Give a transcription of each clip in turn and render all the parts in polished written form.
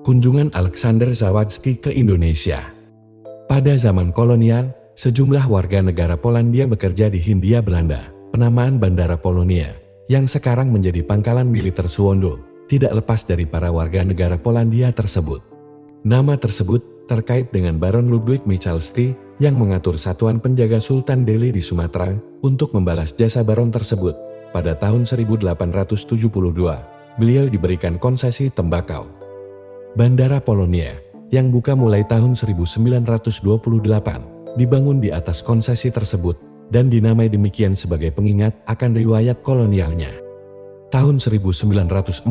Kunjungan Aleksander Zawadzki ke Indonesia. Pada zaman kolonial, sejumlah warga negara Polandia bekerja di Hindia Belanda. Penamaan Bandara Polonia, yang sekarang menjadi pangkalan militer Suwondo, tidak lepas dari para warga negara Polandia tersebut. Nama tersebut terkait dengan Baron Ludwik Michalski yang mengatur satuan penjaga Sultan Delhi di Sumatera untuk membalas jasa baron tersebut. Pada tahun 1872, beliau diberikan konsesi tembakau. Bandara Polonia, yang buka mulai tahun 1928, dibangun di atas konsesi tersebut dan dinamai demikian sebagai pengingat akan riwayat kolonialnya. Tahun 1914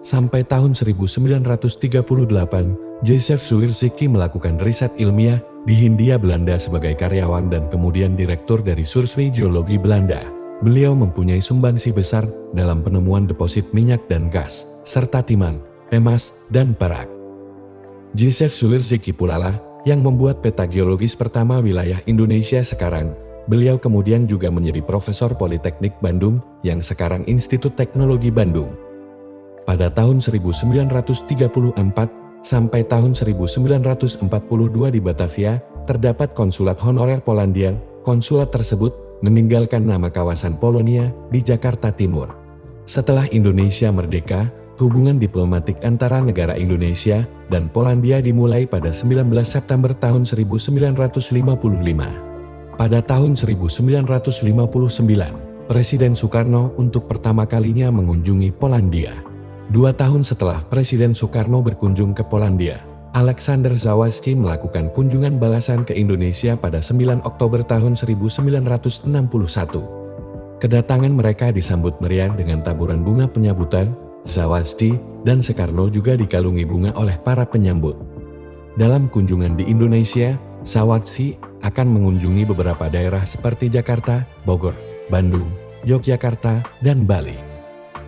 sampai tahun 1938, Józef Zurzicki melakukan riset ilmiah di Hindia Belanda sebagai karyawan dan kemudian direktur dari Survei Geologi Belanda. Beliau mempunyai sumbangsi besar dalam penemuan deposit minyak dan gas, serta timah, emas, dan perak. Józef Zurzicki pula lah yang membuat peta geologis pertama wilayah Indonesia sekarang. Beliau kemudian juga menjadi Profesor Politeknik Bandung yang sekarang Institut Teknologi Bandung. Pada tahun 1934 sampai tahun 1942 di Batavia, terdapat konsulat honorer Polandia. Konsulat tersebut meninggalkan nama kawasan Polonia di Jakarta Timur. Setelah Indonesia merdeka, hubungan diplomatik antara negara Indonesia dan Polandia dimulai pada 19 September tahun 1955. Pada tahun 1959, Presiden Soekarno untuk pertama kalinya mengunjungi Polandia. 2 tahun setelah Presiden Soekarno berkunjung ke Polandia, Aleksander Zawadzki melakukan kunjungan balasan ke Indonesia pada 9 Oktober tahun 1961. Kedatangan mereka disambut meriah dengan taburan bunga penyambutan. Zawadzki dan Soekarno juga dikalungi bunga oleh para penyambut. Dalam kunjungan di Indonesia, Zawadzki akan mengunjungi beberapa daerah seperti Jakarta, Bogor, Bandung, Yogyakarta, dan Bali.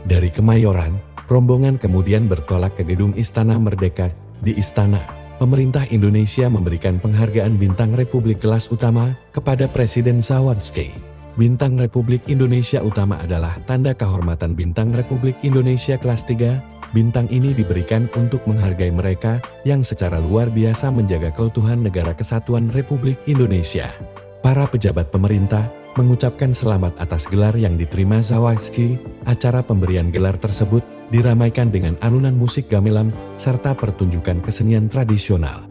Dari Kemayoran, rombongan kemudian bertolak ke gedung Istana Merdeka. Di istana, pemerintah Indonesia memberikan penghargaan Bintang Republik kelas utama kepada Presiden Zawadzki. Bintang Republik Indonesia Utama adalah tanda kehormatan Bintang Republik Indonesia kelas 3. Bintang ini diberikan untuk menghargai mereka yang secara luar biasa menjaga keutuhan Negara Kesatuan Republik Indonesia. Para pejabat pemerintah mengucapkan selamat atas gelar yang diterima Zawadzki. Acara pemberian gelar tersebut diramaikan dengan alunan musik gamelan serta pertunjukan kesenian tradisional.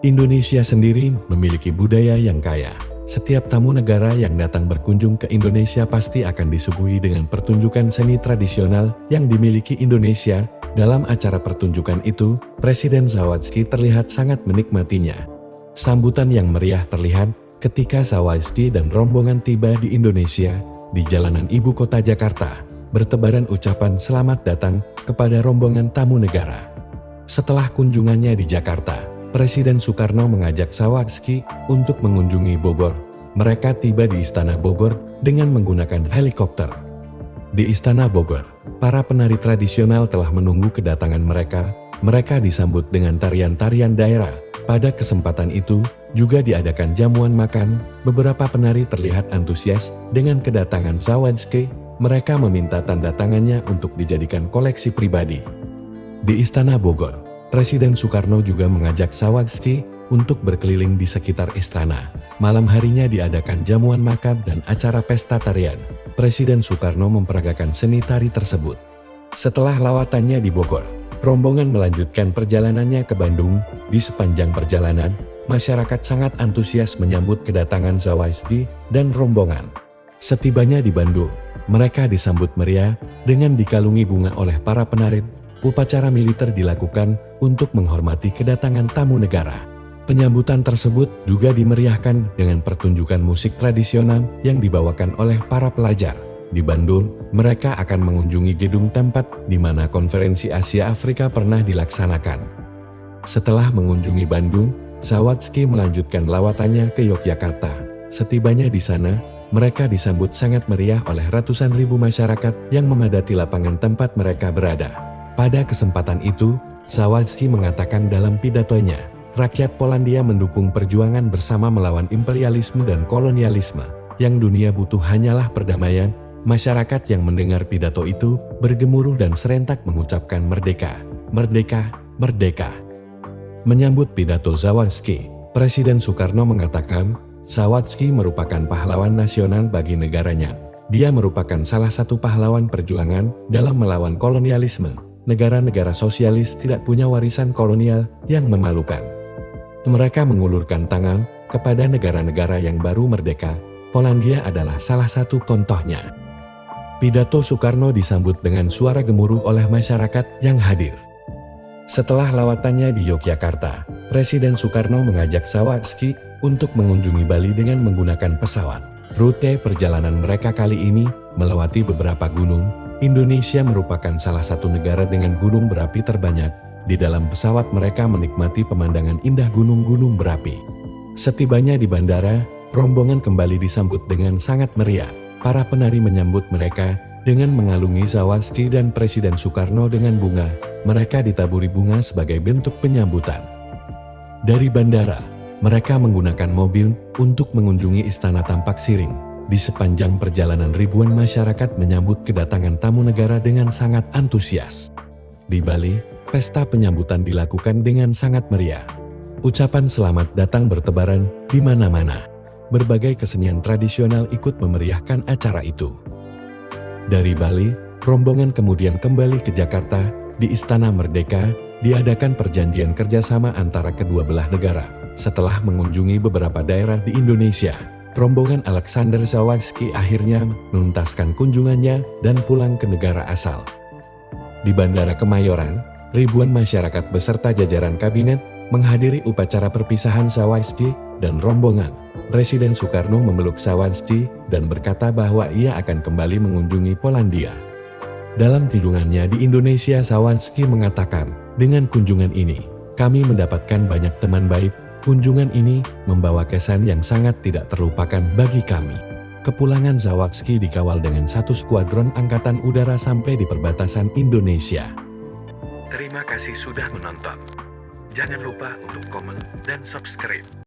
Indonesia sendiri memiliki budaya yang kaya. Setiap tamu negara yang datang berkunjung ke Indonesia pasti akan disuguhi dengan pertunjukan seni tradisional yang dimiliki Indonesia. Dalam acara pertunjukan itu, Presiden Zawadzki terlihat sangat menikmatinya. Sambutan yang meriah terlihat ketika Zawadzki dan rombongan tiba di Indonesia, di jalanan ibu kota Jakarta, bertebaran ucapan selamat datang kepada rombongan tamu negara. Setelah kunjungannya di Jakarta, Presiden Soekarno mengajak Zawadzki untuk mengunjungi Bogor. Mereka tiba di Istana Bogor dengan menggunakan helikopter. Di Istana Bogor, para penari tradisional telah menunggu kedatangan mereka. Mereka disambut dengan tarian-tarian daerah. Pada kesempatan itu, juga diadakan jamuan makan. Beberapa penari terlihat antusias dengan kedatangan Zawadzki. Mereka meminta tanda tangannya untuk dijadikan koleksi pribadi. Di Istana Bogor, Presiden Soekarno juga mengajak Zawadzki untuk berkeliling di sekitar istana. Malam harinya diadakan jamuan makan dan acara pesta tarian. Presiden Soekarno memperagakan seni tari tersebut. Setelah lawatannya di Bogor, rombongan melanjutkan perjalanannya ke Bandung. Di sepanjang perjalanan, masyarakat sangat antusias menyambut kedatangan Zawadzki dan rombongan. Setibanya di Bandung, mereka disambut meriah dengan dikalungi bunga oleh para penari. Upacara militer dilakukan untuk menghormati kedatangan tamu negara. Penyambutan tersebut juga dimeriahkan dengan pertunjukan musik tradisional yang dibawakan oleh para pelajar. Di Bandung, mereka akan mengunjungi gedung tempat di mana konferensi Asia Afrika pernah dilaksanakan. Setelah mengunjungi Bandung, Zawadzki melanjutkan lawatannya ke Yogyakarta. Setibanya di sana, mereka disambut sangat meriah oleh ratusan ribu masyarakat yang memadati lapangan tempat mereka berada. Pada kesempatan itu, Zawadzki mengatakan dalam pidatonya, rakyat Polandia mendukung perjuangan bersama melawan imperialisme dan kolonialisme. Yang dunia butuh hanyalah perdamaian. Masyarakat yang mendengar pidato itu bergemuruh dan serentak mengucapkan merdeka, merdeka, merdeka. Menyambut pidato Zawadzki, Presiden Soekarno mengatakan, Zawadzki merupakan pahlawan nasional bagi negaranya. Dia merupakan salah satu pahlawan perjuangan dalam melawan kolonialisme. Negara-negara sosialis tidak punya warisan kolonial yang memalukan. Mereka mengulurkan tangan kepada negara-negara yang baru merdeka. Polandia adalah salah satu contohnya. Pidato Soekarno disambut dengan suara gemuruh oleh masyarakat yang hadir. Setelah lawatannya di Yogyakarta, Presiden Soekarno mengajak Zawadzki untuk mengunjungi Bali dengan menggunakan pesawat. Rute perjalanan mereka kali ini melewati beberapa gunung. Indonesia merupakan salah satu negara dengan gunung berapi terbanyak. Di dalam pesawat mereka menikmati pemandangan indah gunung-gunung berapi. Setibanya di bandara, rombongan kembali disambut dengan sangat meriah. Para penari menyambut mereka dengan mengalungi Zawadzki dan Presiden Soekarno dengan bunga. Mereka ditaburi bunga sebagai bentuk penyambutan. Dari bandara, mereka menggunakan mobil untuk mengunjungi Istana Tampak Siring. Di sepanjang perjalanan ribuan masyarakat menyambut kedatangan tamu negara dengan sangat antusias. Di Bali, pesta penyambutan dilakukan dengan sangat meriah. Ucapan selamat datang bertebaran di mana-mana. Berbagai kesenian tradisional ikut memeriahkan acara itu. Dari Bali, rombongan kemudian kembali ke Jakarta. Di Istana Merdeka, diadakan perjanjian kerjasama antara kedua belah negara. Setelah mengunjungi beberapa daerah di Indonesia, rombongan Alexander Zawadzki akhirnya menuntaskan kunjungannya dan pulang ke negara asal. Di Bandara Kemayoran, ribuan masyarakat beserta jajaran kabinet menghadiri upacara perpisahan Zawadzki dan rombongan. Presiden Soekarno memeluk Zawadzki dan berkata bahwa ia akan kembali mengunjungi Polandia. Dalam kunjungannya di Indonesia, Zawadzki mengatakan, dengan kunjungan ini, kami mendapatkan banyak teman baik. Kunjungan ini membawa kesan yang sangat tidak terlupakan bagi kami. Kepulangan Zawadzki dikawal dengan satu skuadron angkatan udara sampai di perbatasan Indonesia. Terima kasih sudah menonton. Jangan lupa untuk komen dan subscribe.